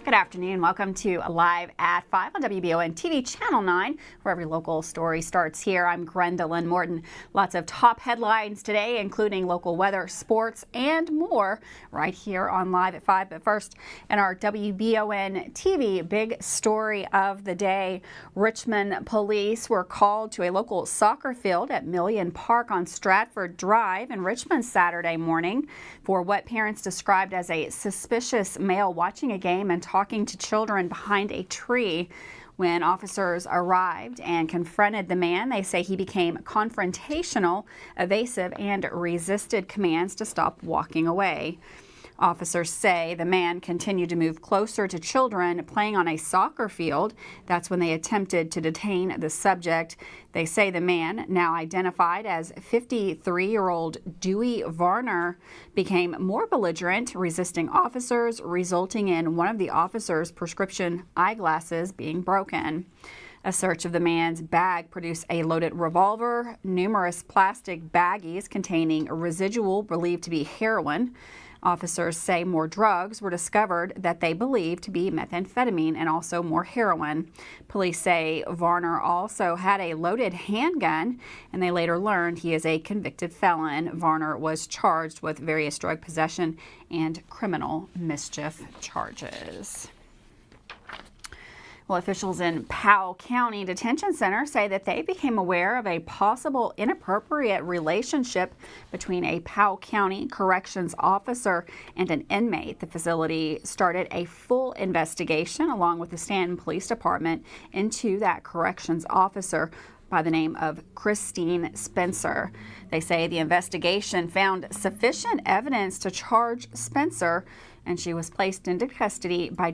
Good afternoon. Welcome to Live at 5 on WBON TV Channel 9, where every local story starts here. I'm Gwendolyn Morton. Lots of top headlines today, including local weather, sports, and more right here on Live at 5. But first, in our WBON TV big story of the day, Richmond Police were called to a local soccer field at Million Park on Stratford Drive in Richmond Saturday morning for what parents described as a suspicious male watching a game and talking to children behind a tree. When officers arrived and confronted the man, they say he became confrontational, evasive, and resisted commands to stop walking away. Officers say the man continued to move closer to children playing on a soccer field. That's when they attempted to detain the subject. They say the man, now identified as 53-year-old Dewey Varner, became more belligerent, resisting officers, resulting in one of the officers' prescription eyeglasses being broken. A search of the man's bag produced a loaded revolver, numerous plastic baggies containing residual believed to be heroin. Officers say more drugs were discovered that they believe to be methamphetamine and also more heroin. Police say Varner also had a loaded handgun, and they later learned he is a convicted felon. Varner was charged with various drug possession and criminal mischief charges. Well, officials in Powell County Detention Center say that they became aware of a possible inappropriate relationship between a Powell County corrections officer and an inmate. The facility started a full investigation along with the Stanton Police Department into that corrections officer by the name of Christine Spencer. They say the investigation found sufficient evidence to charge Spencer, and she was placed into custody by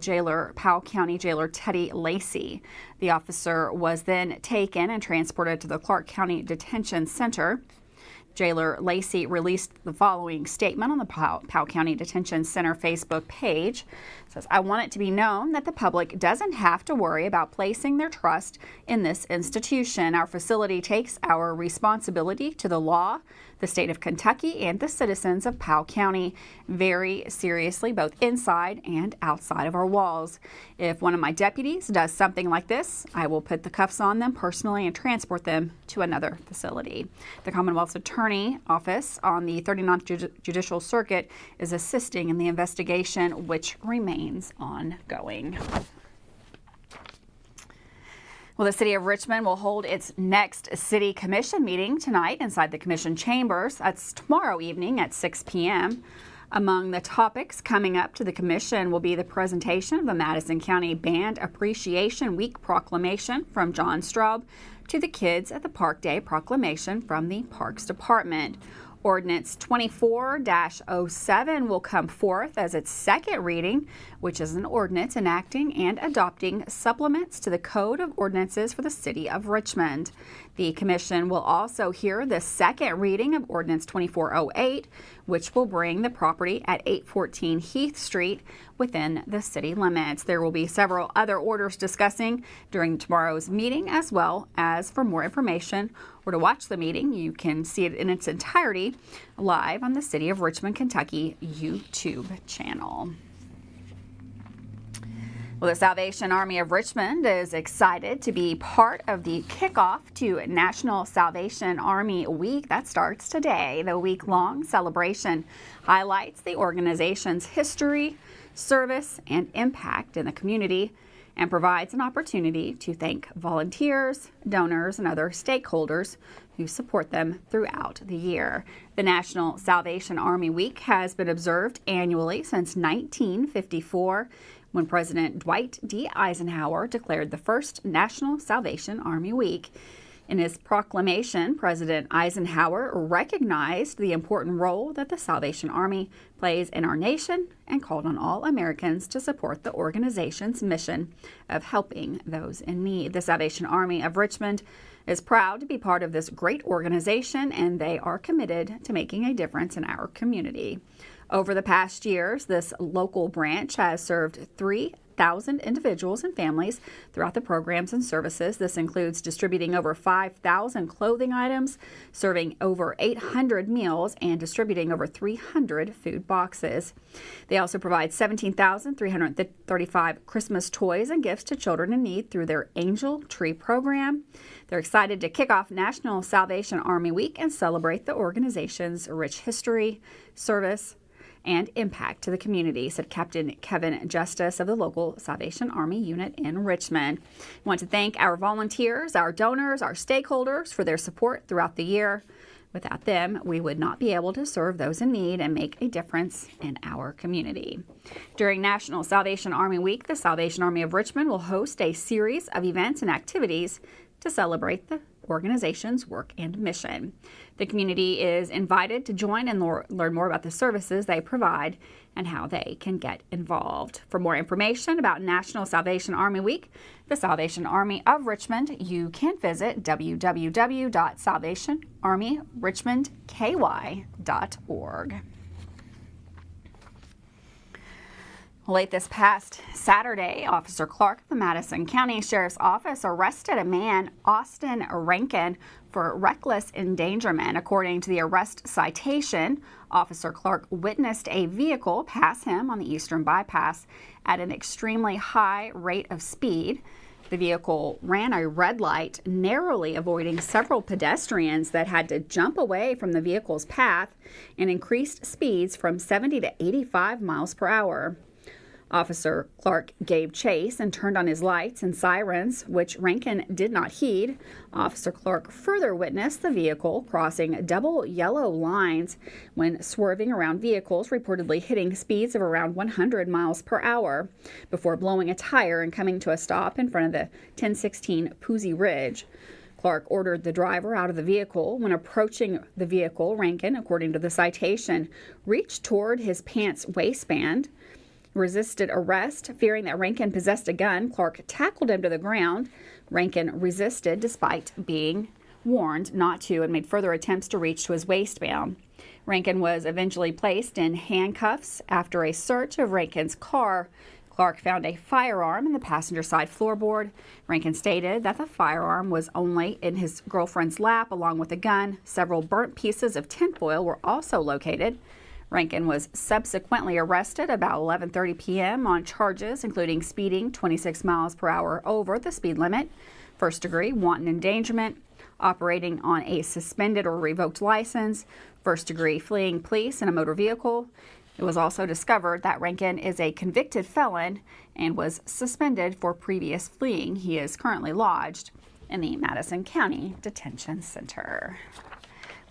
Powell County Jailer Teddy Lacey. The officer was then taken and transported to the Clark County Detention Center. Jailer Lacey released the following statement on the Powell County Detention Center Facebook page. It says, "I want it to be known that the public doesn't have to worry about placing their trust in this institution. Our facility takes our responsibility to the law, the state of Kentucky, and the citizens of Powell County very seriously, both inside and outside of our walls. If one of my deputies does something like this, I will put the cuffs on them personally and transport them to another facility." The Commonwealth's Attorney Office on the 39th Judicial Circuit is assisting in the investigation, which remains ongoing. Well, the City of Richmond will hold its next City Commission meeting tonight inside the Commission chambers. That's tomorrow evening at 6 p.m. Among the topics coming up to the Commission will be the presentation of the Madison County Band Appreciation Week proclamation from John Straub to the Kids at the Park Day proclamation from the Parks Department. Ordinance 24-07 will come forth as its second reading, which is an ordinance enacting and adopting supplements to the Code of Ordinances for the City of Richmond. The Commission will also hear the second reading of Ordinance 2408, which will bring the property at 814 Heath Street within the city limits. There will be several other orders discussing during tomorrow's meeting, as well as for more information or to watch the meeting, you can see it in its entirety live on the City of Richmond, Kentucky YouTube channel. Well, the Salvation Army of Richmond is excited to be part of the kickoff to National Salvation Army Week. That starts today. The week-long celebration highlights the organization's history, service, and impact in the community, and provides an opportunity to thank volunteers, donors, and other stakeholders who support them throughout the year. The National Salvation Army Week has been observed annually since 1954, when President Dwight D. Eisenhower declared the first National Salvation Army Week. In his proclamation, President Eisenhower recognized the important role that the Salvation Army plays in our nation and called on all Americans to support the organization's mission of helping those in need. The Salvation Army of Richmond is proud to be part of this great organization, and they are committed to making a difference in our community. Over the past years, this local branch has served 3 1,000 individuals and families throughout the programs and services. This includes distributing over 5,000 clothing items, serving over 800 meals, and distributing over 300 food boxes. They also provide 17,335 Christmas toys and gifts to children in need through their Angel Tree program. They're excited to kick off National Salvation Army Week and celebrate the organization's rich history, service, and impact to the community, said Captain Kevin Justice of the local Salvation Army unit in Richmond. I want to thank our volunteers, our donors, our stakeholders for their support throughout the year. Without them, we would not be able to serve those in need and make a difference in our community. During National Salvation Army Week, the Salvation Army of Richmond will host a series of events and activities to celebrate the organization's work and mission. The community is invited to join and learn more about the services they provide and how they can get involved. For more information about National Salvation Army Week, the Salvation Army of Richmond, you can visit www.salvationarmyrichmondky.org. Late this past Saturday, Officer Clark of the Madison County Sheriff's Office arrested a man, Austin Rankin, for reckless endangerment. According to the arrest citation, Officer Clark witnessed a vehicle pass him on the Eastern Bypass at an extremely high rate of speed. The vehicle ran a red light, narrowly avoiding several pedestrians that had to jump away from the vehicle's path, and increased speeds from 70 to 85 miles per hour. Officer Clark gave chase and turned on his lights and sirens, which Rankin did not heed. Officer Clark further witnessed the vehicle crossing double yellow lines when swerving around vehicles, reportedly hitting speeds of around 100 miles per hour before blowing a tire and coming to a stop in front of the 1016 Poozy Ridge. Clark ordered the driver out of the vehicle. When approaching the vehicle, Rankin, according to the citation, reached toward his pants waistband, resisted arrest. Fearing that Rankin possessed a gun, Clark tackled him to the ground. Rankin resisted despite being warned not to and made further attempts to reach to his waistband. Rankin was eventually placed in handcuffs. After a search of Rankin's car, Clark found a firearm in the passenger side floorboard. Rankin stated that the firearm was only in his girlfriend's lap along with a gun. Several burnt pieces of tinfoil were also located. Rankin was subsequently arrested about 11:30 p.m. on charges including speeding 26 miles per hour over the speed limit, first-degree wanton endangerment, operating on a suspended or revoked license, first-degree fleeing police in a motor vehicle. It was also discovered that Rankin is a convicted felon and was suspended for previous fleeing. He is currently lodged in the Madison County Detention Center.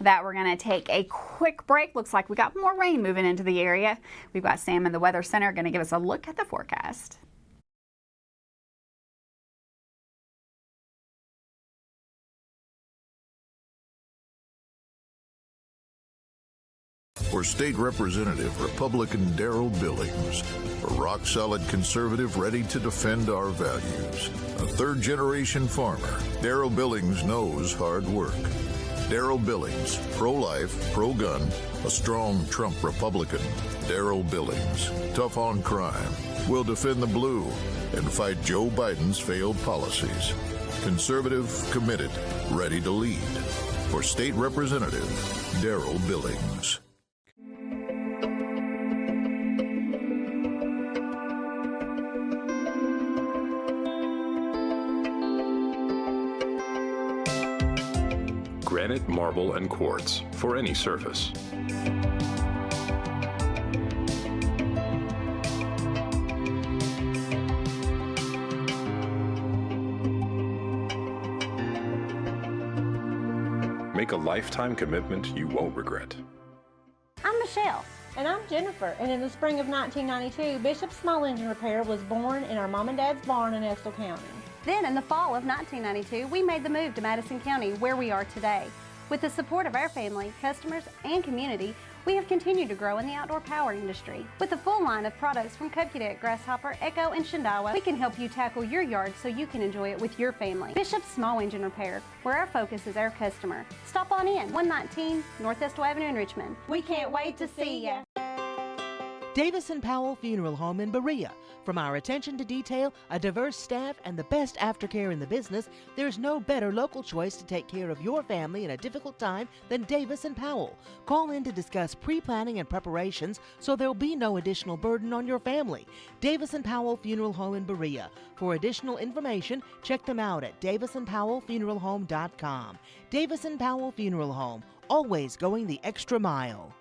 That we're going to take a quick break. Looks like we got more rain moving into the area. We've got Sam in the Weather Center going to give us a look at the forecast. For State Representative Republican Darrell Billings, a rock-solid conservative ready to defend our values. A third-generation farmer, Darrell Billings knows hard work. Darrell Billings, pro-life, pro-gun, a strong Trump Republican. Darrell Billings, tough on crime, will defend the blue and fight Joe Biden's failed policies. Conservative, committed, ready to lead. For State Representative Darrell Billings. Granite, marble, and quartz for any surface. Make a lifetime commitment you won't regret. I'm Michelle. And I'm Jennifer, and in the spring of 1992, Bishop's Small Engine Repair was born in our mom and dad's barn in Estill County. Then in the fall of 1992, we made the move to Madison County, where we are today. With the support of our family, customers, and community, we have continued to grow in the outdoor power industry. With a full line of products from Cub Cadet, Grasshopper, Echo, and Shindawa, we can help you tackle your yard so you can enjoy it with your family. Bishop's Small Engine Repair, where our focus is our customer. Stop on in, 119 North Estill Avenue in Richmond. We can't wait to see ya. Davis & Powell Funeral Home in Berea. From our attention to detail, a diverse staff, and the best aftercare in the business, there's no better local choice to take care of your family in a difficult time than Davis & Powell. Call in to discuss pre-planning and preparations so there'll be no additional burden on your family. Davis & Powell Funeral Home in Berea. For additional information, check them out at davisandpowellfuneralhome.com. Davis & Powell Funeral Home, always going the extra mile.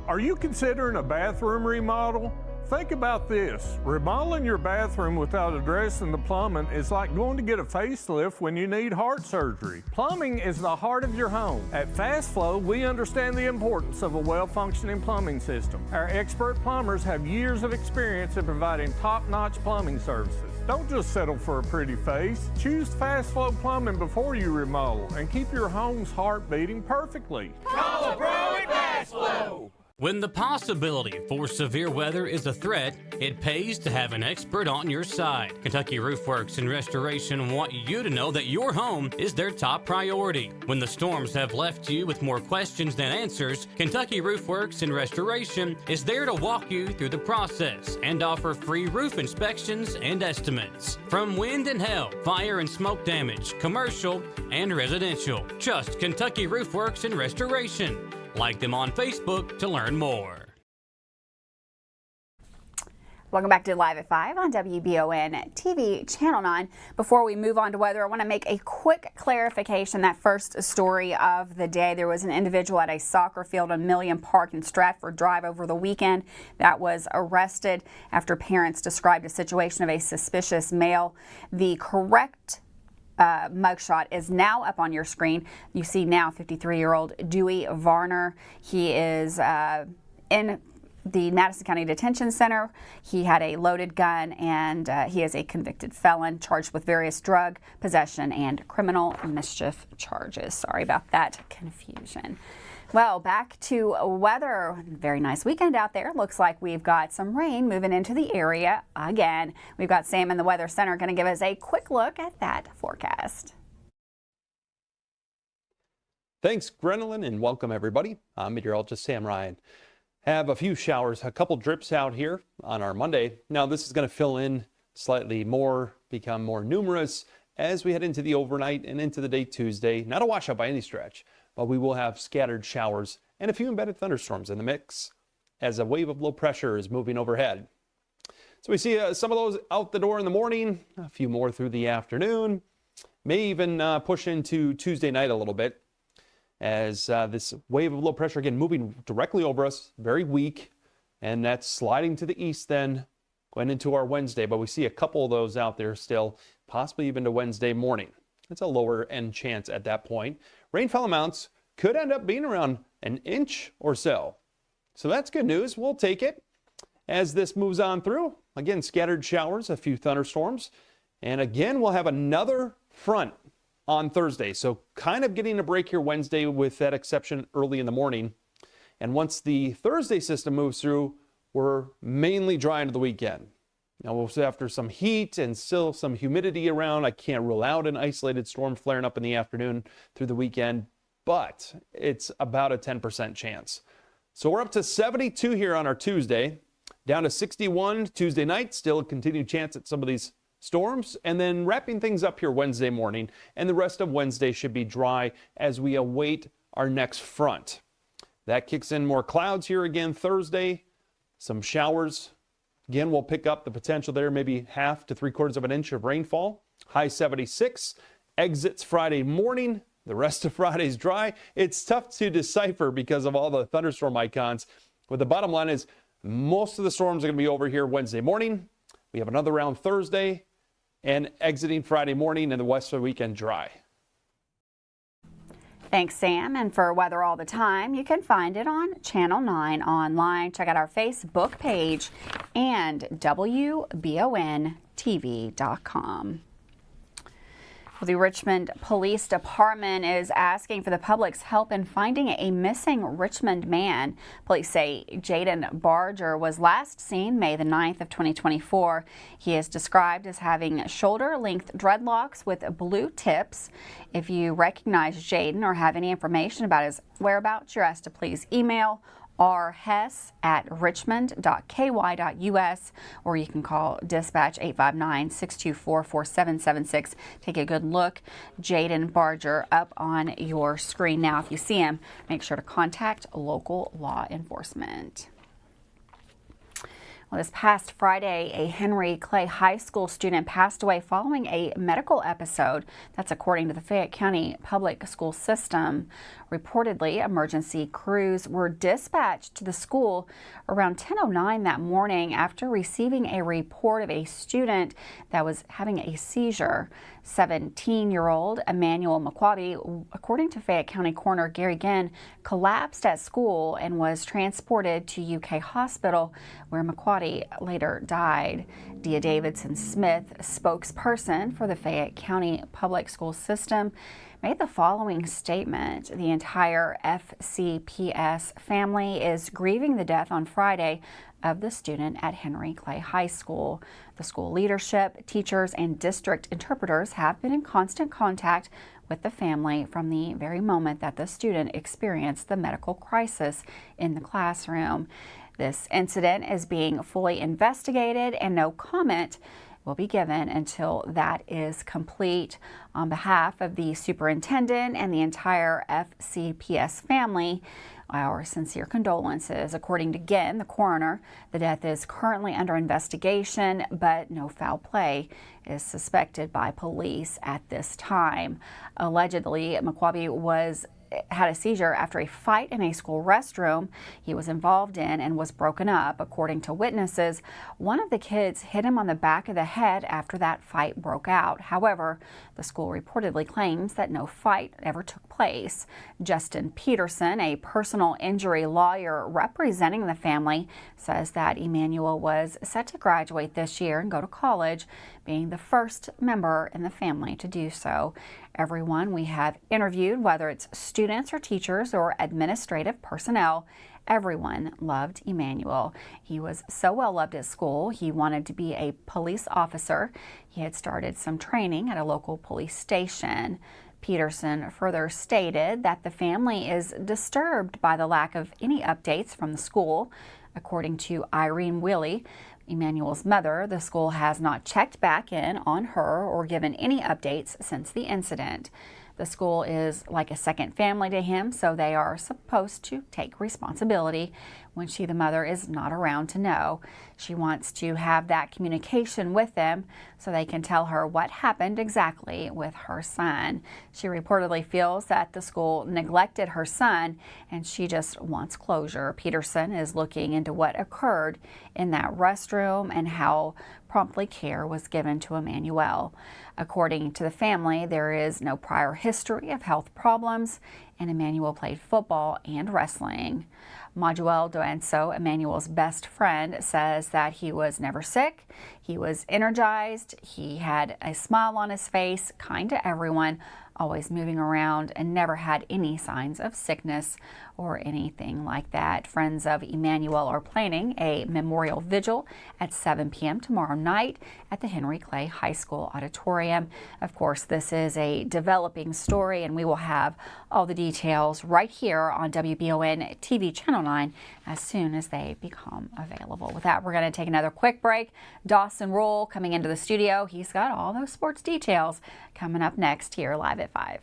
Are you considering a bathroom remodel? Think about this. Remodeling your bathroom without addressing the plumbing is like going to get a facelift when you need heart surgery. Plumbing is the heart of your home. At Fast Flow, we understand the importance of a well-functioning plumbing system. Our expert plumbers have years of experience in providing top-notch plumbing services. Don't just settle for a pretty face. Choose Fast Flow Plumbing before you remodel and keep your home's heart beating perfectly. Call a pro at Fast Flow. When the possibility for severe weather is a threat, it pays to have an expert on your side. Kentucky Roof Works and Restoration want you to know that your home is their top priority. When the storms have left you with more questions than answers, Kentucky Roof Works and Restoration is there to walk you through the process and offer free roof inspections and estimates. From wind and hail, fire and smoke damage, commercial and residential. Trust Kentucky Roof Works and Restoration. Like them on Facebook to learn more. Welcome back to Live at 5 on WBON TV Channel 9. Before we move on to weather, I want to make a quick clarification. That first story of the day, there was an individual at a soccer field on Million Park in Stratford Drive over the weekend that was arrested after parents described a situation of a suspicious male. The correct mugshot is now up on your screen. You see now 53-year-old Dewey Varner. He is in the Madison County Detention Center. He had a loaded gun, and he is a convicted felon charged with various drug possession and criminal mischief charges. Sorry about that confusion. Well, back to weather. Very nice weekend out there. Looks like we've got some rain moving into the area again. We've got Sam in the Weather Center going to give us a quick look at that forecast. Thanks, Gwendolyn, and welcome everybody. I'm meteorologist Sam Ryan. Have a few showers, a couple drips out here on our Monday. Now this is going to fill in slightly more, become more numerous as we head into the overnight and into the day Tuesday. Not a washout by any stretch, but we will have scattered showers and a few embedded thunderstorms in the mix as a wave of low pressure is moving overhead. So we see some of those out the door in the morning, a few more through the afternoon, may even push into Tuesday night a little bit as this wave of low pressure again moving directly over us, very weak, and that's sliding to the east then going into our Wednesday, but we see a couple of those out there still, possibly even to Wednesday morning. It's a lower end chance at that point. Rainfall amounts could end up being around an inch or so. So that's good news. We'll take it as this moves on through. Again, scattered showers, a few thunderstorms. And again, we'll have another front on Thursday. So kind of getting a break here Wednesday with that exception early in the morning. And once the Thursday system moves through, we're mainly dry into the weekend. Now, we'll see after some heat and still some humidity around. I can't rule out an isolated storm flaring up in the afternoon through the weekend, but it's about a 10% chance. So we're up to 72 here on our Tuesday, down to 61 Tuesday night, still a continued chance at some of these storms, and then wrapping things up here Wednesday morning, and the rest of Wednesday should be dry as we await our next front. That kicks in more clouds here again Thursday, some showers. Again, we'll pick up the potential there, maybe half to 3/4 of an inch of rainfall. High 76, exits Friday morning. The rest of Friday's dry. It's tough to decipher because of all the thunderstorm icons. But the bottom line is most of the storms are going to be over here Wednesday morning. We have another round Thursday and exiting Friday morning and the rest of the weekend dry. Thanks, Sam. And for weather all the time, you can find it on Channel 9 online. Check out our Facebook page and WBONTV.com. Well, the Richmond Police Department is asking for the public's help in finding a missing Richmond man. Police say Jaden Barger was last seen May the 9th of 2024. He is described as having shoulder-length dreadlocks with blue tips. If you recognize Jaden or have any information about his whereabouts, you're asked to please email rhess@richmond.ky.us, or you can call dispatch 859-624-4776. Take a good look. Jaden Barger up on your screen now. If you see him, make sure to contact local law enforcement. Well, this past Friday, a Henry Clay High School student passed away following a medical episode. That's according to the Fayette County Public School System. Reportedly, emergency crews were dispatched to the school around 10:09 that morning after receiving a report of a student that was having a seizure. 17-year-old Emmanuel McQuabi, according to Fayette County Coroner Gary Ginn, collapsed at school and was transported to UK Hospital, where McQuabi later died. Dia Davidson Smith, spokesperson for the Fayette County Public School System, made the following statement. The entire FCPS family is grieving the death on Friday of the student at Henry Clay High School. The school leadership, teachers, and district interpreters have been in constant contact with the family from the very moment that the student experienced the medical crisis in the classroom. This incident is being fully investigated and no comment will be given until that is complete. On behalf of the superintendent and the entire FCPS family, our sincere condolences. According to Ginn, the coroner, the death is currently under investigation, but no foul play is suspected by police at this time. Allegedly, McQuabi had a seizure after a fight in a school restroom he was involved in and was broken up. According to witnesses, one of the kids hit him on the back of the head after that fight broke out. However, the school reportedly claims that no fight ever took place. Justin Peterson, a personal injury lawyer representing the family, says that Emmanuel was set to graduate this year and go to college, being the first member in the family to do so. Everyone we have interviewed, whether it's students or teachers or administrative personnel, everyone loved Emmanuel. He was so well loved at school. He wanted to be a police officer. He had started some training at a local police station. Peterson further stated that the family is disturbed by the lack of any updates from the school. According to Irene Willie, Emmanuel's mother, the school has not checked back in on her or given any updates since the incident. The school is like a second family to him, so they are supposed to take responsibility when she, the mother, is not around to know. She wants to have that communication with them so they can tell her what happened exactly with her son. She reportedly feels that the school neglected her son and she just wants closure. Peterson is looking into what occurred in that restroom and how promptly care was given to Emmanuel. According to the family, there is no prior history of health problems, and Emmanuel played football and wrestling. Majuel Doenso, Emmanuel's best friend, says that he was never sick. He was energized. He had a smile on his face, kind to everyone, always moving around, and never had any signs of sickness or anything like that. Friends of Emmanuel are planning a memorial vigil at 7 p.m. tomorrow night at the Henry Clay High School auditorium. Of course, this is a developing story, and we will have all the details right here on WBON TV Channel 9 as soon as they become available. With that, we're going to take another quick break. Dawson Roll coming into the studio. He's got all those sports details coming up next here live at 5.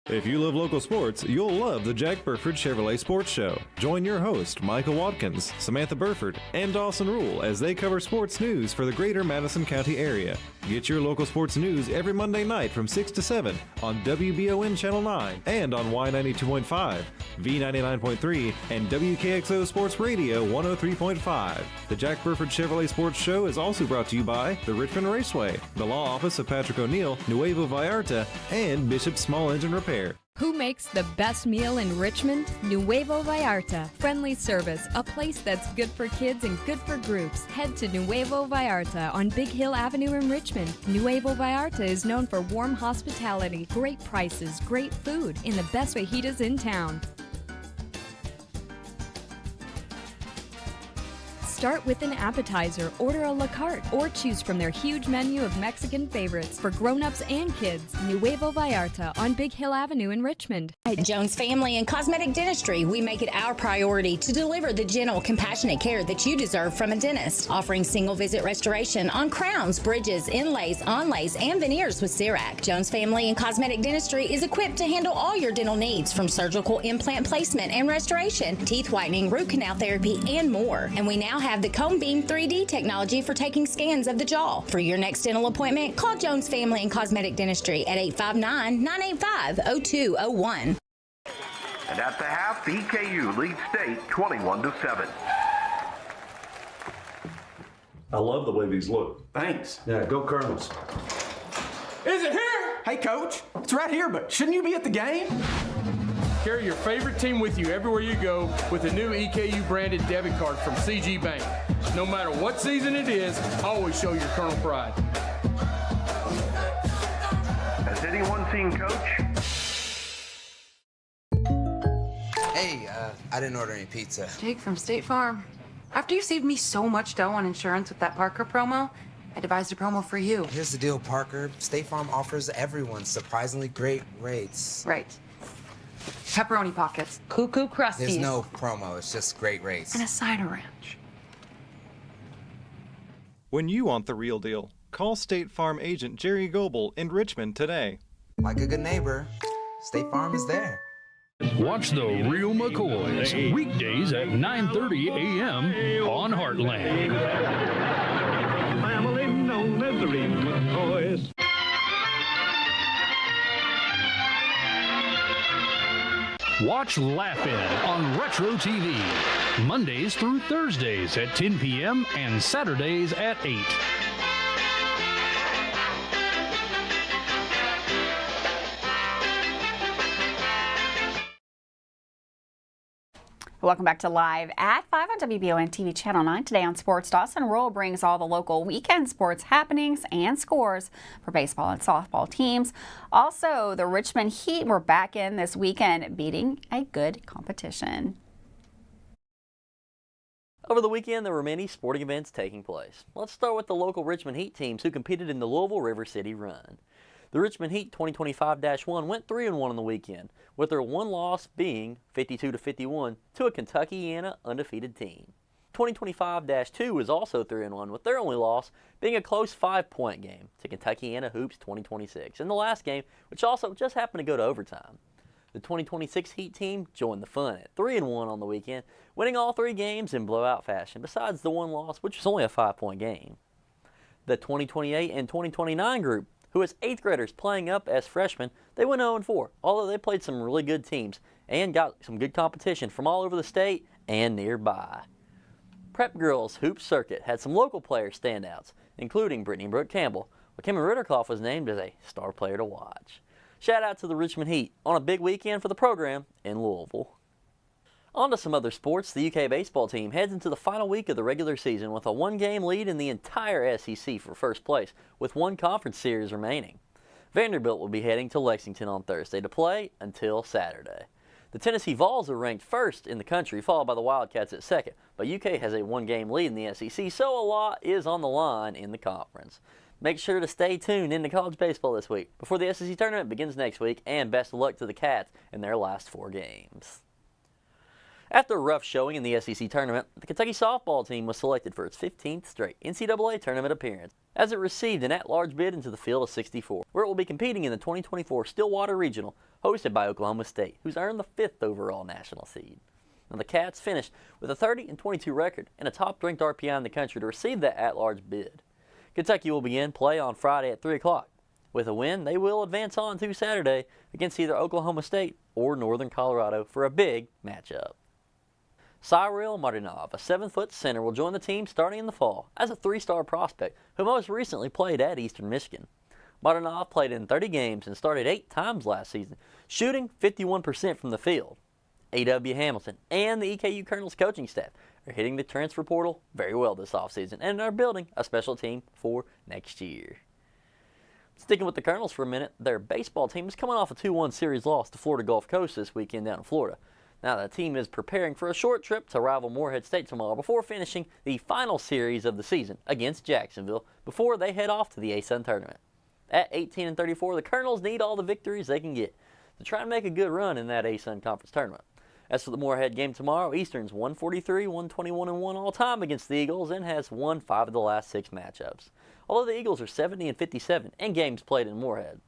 If you love local sports, you'll love the Jack Burford Chevrolet Sports Show. Join your host, Michael Watkins, Samantha Burford, and Dawson Rule as they cover sports news for the greater Madison County area. Get your local sports news every Monday night from 6 to 7 on WBON Channel 9 and on Y92.5, V99.3, and WKXO Sports Radio 103.5. The Jack Burford Chevrolet Sports Show is also brought to you by the Richmond Raceway, the Law Office of Patrick O'Neill, Nuevo Vallarta, and Bishop Small Engine Repair. Who makes the best meal in Richmond? Nuevo Vallarta. Friendly service, a place that's good for kids and good for groups. Head to Nuevo Vallarta on Big Hill Avenue in Richmond. Nuevo Vallarta is known for warm hospitality, great prices, great food, and the best fajitas in town. Start with an appetizer, order a la carte, or choose from their huge menu of Mexican favorites for grown-ups and kids. Nuevo Vallarta on Big Hill Avenue in Richmond. At Jones Family and Cosmetic Dentistry, we make it our priority to deliver the gentle, compassionate care that you deserve from a dentist. Offering single-visit restoration on crowns, bridges, inlays, onlays, and veneers with CERAC. Jones Family and Cosmetic Dentistry is equipped to handle all your dental needs, from surgical implant placement and restoration, teeth whitening, root canal therapy, and more. And we now have the Cone Beam 3D technology for taking scans of the jaw. For your next dental appointment, call Jones Family and Cosmetic Dentistry at 859-985-0201. And at the half, the EKU leads state 21-7. I love the way these look. Thanks. Yeah, go Colonels. Is it here? Hey, Coach. It's right here, but shouldn't you be at the game? Carry your favorite team with you everywhere you go with a new EKU branded debit card from CG Bank. No matter what season it is, always show your Colonel pride. Has anyone seen Coach? Hey, I didn't order any pizza. Jake from State Farm. After you saved me so much dough on insurance with that Parker promo, I devised a promo for you. Here's the deal, Parker. State Farm offers everyone surprisingly great rates. Right. Pepperoni pockets, cuckoo crusties. There's no promo, it's just great rates. And a cider ranch. When you want the real deal, call State Farm agent Jerry Goebel in Richmond today. Like a good neighbor, State Farm is there. Watch the Real McCoys weekdays at 9:30 a.m. on Heartland. Family known as the Real McCoys. Watch Laugh-In on Retro TV, Mondays through Thursdays at 10 p.m. and Saturdays at 8. Welcome back to Live at 5 on WBON TV Channel 9. Today on Sports, Dawson Rural brings all the local weekend sports happenings and scores for baseball and softball teams. Also, the Richmond Heat were back in this weekend, beating a good competition. Over the weekend, there were many sporting events taking place. Let's start with the local Richmond Heat teams who competed in the Louisville River City Run. The Richmond Heat 2025-1 went 3-1 on the weekend, with their one loss being 52-51 to a Kentuckiana undefeated team. 2025-2 was also 3-1, with their only loss being a close 5-point game to Kentuckiana Hoops 2026 in the last game, which also just happened to go to overtime. The 2026 Heat team joined the fun at 3-1 on the weekend, winning all 3 games in blowout fashion, besides the one loss, which was only a 5-point game. The 2028 and 2029 group, who has 8th graders playing up as freshmen, they went 0-4, although they played some really good teams and got some good competition from all over the state and nearby. Prep Girls Hoop Circuit had some local player standouts, including Brittany Brooke Campbell, but Kimmy Ritterkoff was named as a star player to watch. Shout out to the Richmond Heat on a big weekend for the program in Louisville. On to some other sports. The UK baseball team heads into the final week of the regular season with a 1-game lead in the entire SEC for first place, with 1 conference series remaining. Vanderbilt will be heading to Lexington on Thursday to play until Saturday. The Tennessee Vols are ranked first in the country, followed by the Wildcats at second, but UK has a 1-game lead in the SEC, so a lot is on the line in the conference. Make sure to stay tuned into college baseball this week before the SEC tournament begins next week, and best of luck to the Cats in their last 4 games. After a rough showing in the SEC tournament, the Kentucky softball team was selected for its 15th straight NCAA tournament appearance, as it received an at-large bid into the field of 64, where it will be competing in the 2024 Stillwater Regional, hosted by Oklahoma State, who's earned the 5th overall national seed. Now, the Cats finished with a 30-22 record and a top-ranked RPI in the country to receive that at-large bid. Kentucky will begin play on Friday at 3 o'clock. With a win, they will advance on to Saturday against either Oklahoma State or Northern Colorado for a big matchup. Cyril Martinov, a 7-foot center, will join the team starting in the fall as a 3-star prospect who most recently played at Eastern Michigan. Martinov played in 30 games and started 8 times last season, shooting 51% from the field. A.W. Hamilton and the EKU Colonels coaching staff are hitting the transfer portal very well this offseason and are building a special team for next year. Sticking with the Colonels for a minute, their baseball team is coming off a 2-1 series loss to Florida Gulf Coast this weekend down in Florida. Now, the team is preparing for a short trip to rival Morehead State tomorrow before finishing the final series of the season against Jacksonville before they head off to the ASUN tournament. At 18-34, the Colonels need all the victories they can get to try and make a good run in that ASUN Conference tournament. As for the Morehead game tomorrow, Eastern's 143, 121-1 all-time against the Eagles and has won 5 of the last 6 matchups. Although the Eagles are 70-57 in games played in Morehead.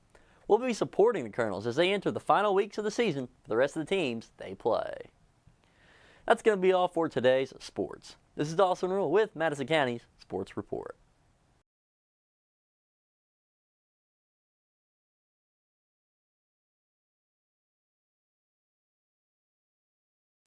We'll be supporting the Colonels as they enter the final weeks of the season for the rest of the teams they play. That's going to be all for today's sports. This is Dawson Rule with Madison County's Sports Report.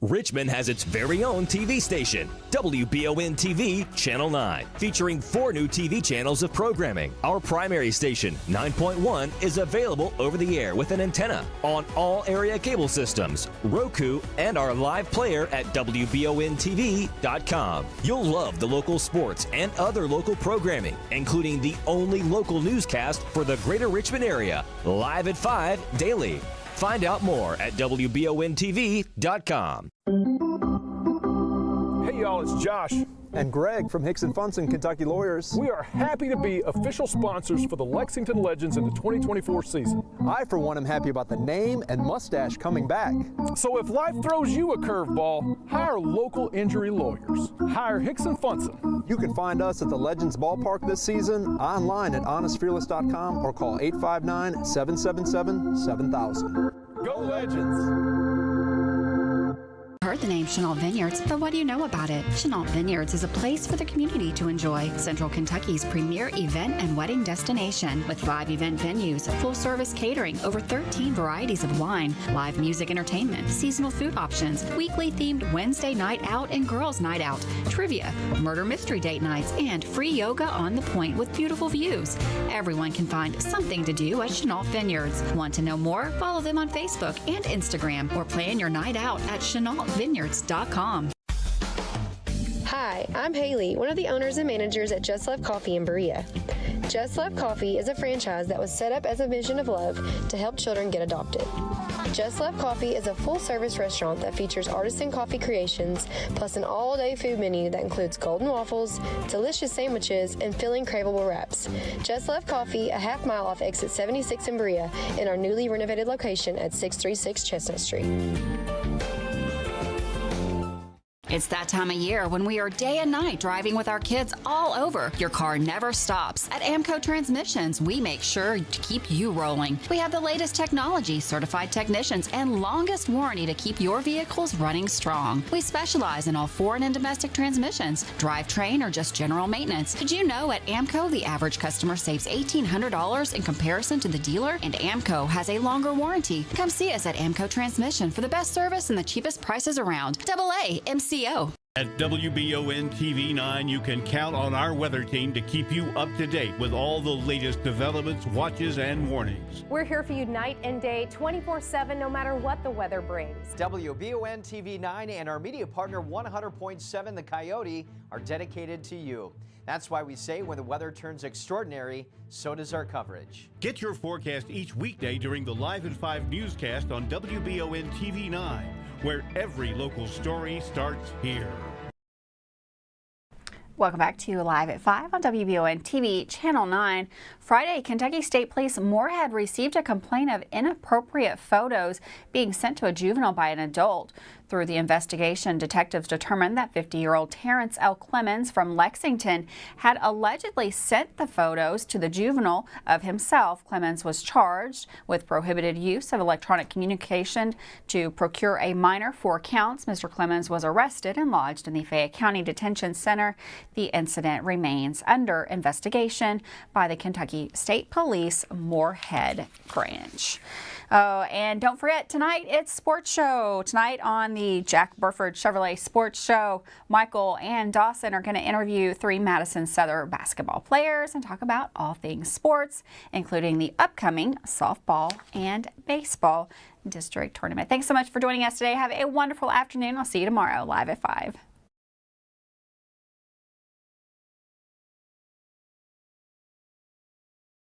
Richmond has its very own TV station, WBON TV Channel 9, featuring 4 new TV channels of programming. Our primary station, 9.1, is available over the air with an antenna on all area cable systems, Roku, and our live player at WBONTV.com. You'll love the local sports and other local programming, including the only local newscast for the greater Richmond area, live at 5 daily. Find out more at WBONTV.com. Hey y'all, it's Josh and Greg from Hicks & Funson, Kentucky Lawyers. We are happy to be official sponsors for the Lexington Legends in the 2024 season. I, for one, am happy about the name and mustache coming back. So if life throws you a curveball, hire local injury lawyers. Hire Hicks & Funson. You can find us at the Legends Ballpark this season, online at honestfearless.com, or call 859-777-7000. Go Legends! Heard the name Chenault Vineyards, but what do you know about it? Chenault Vineyards is a place for the community to enjoy. Central Kentucky's premier event and wedding destination with 5 event venues, full-service catering, over 13 varieties of wine, live music entertainment, seasonal food options, weekly themed Wednesday night out and girls night out, trivia, murder mystery date nights, and free yoga on the point with beautiful views. Everyone can find something to do at Chenault Vineyards. Want to know more? Follow them on Facebook and Instagram or plan your night out at ChenaultVineyards.com. Hi, I'm Haley, one of the owners and managers at Just Love Coffee in Berea. Just Love Coffee is a franchise that was set up as a mission of love to help children get adopted. Just Love Coffee is a full-service restaurant that features artisan coffee creations, plus an all-day food menu that includes golden waffles, delicious sandwiches, and filling craveable wraps. Just Love Coffee, a half mile off exit 76 in Berea, in our newly renovated location at 636 Chestnut Street. It's that time of year when we are day and night driving with our kids all over. Your car never stops. At AMCO Transmissions, we make sure to keep you rolling. We have the latest technology, certified technicians, and longest warranty to keep your vehicles running strong. We specialize in all foreign and domestic transmissions, drivetrain, or just general maintenance. Did you know at AMCO the average customer saves $1,800 in comparison to the dealer? And AMCO has a longer warranty. Come see us at AMCO Transmission for the best service and the cheapest prices around. AA MCO. At WBON TV 9, you can count on our weather team to keep you up to date with all the latest developments, watches, and warnings. We're here for you night and day, 24/7, no matter what the weather brings. WBON TV 9 and our media partner 100.7 The Coyote are dedicated to you. That's why we say when the weather turns extraordinary, so does our coverage. Get your forecast each weekday during the Live at 5 newscast on WBON TV 9, where every local story starts here. Welcome back to Live at 5 on WBON TV Channel 9. Friday, Kentucky State Police Morehead received a complaint of inappropriate photos being sent to a juvenile by an adult. Through the investigation, detectives determined that 50-year-old Terrence L. Clemens from Lexington had allegedly sent the photos to the juvenile of himself. Clemens was charged with prohibited use of electronic communication to procure a minor, 4 counts. Mr. Clemens was arrested and lodged in the Powell County Detention Center. The incident remains under investigation by the Kentucky State Police Morehead branch. Oh, and don't forget, tonight it's Sports Show. Tonight on the Jack Burford Chevrolet Sports Show, Michael and Dawson are going to interview 3 Madison Southern basketball players and talk about all things sports, including the upcoming softball and baseball district tournament. Thanks so much for joining us today. Have a wonderful afternoon. I'll see you tomorrow, Live at 5.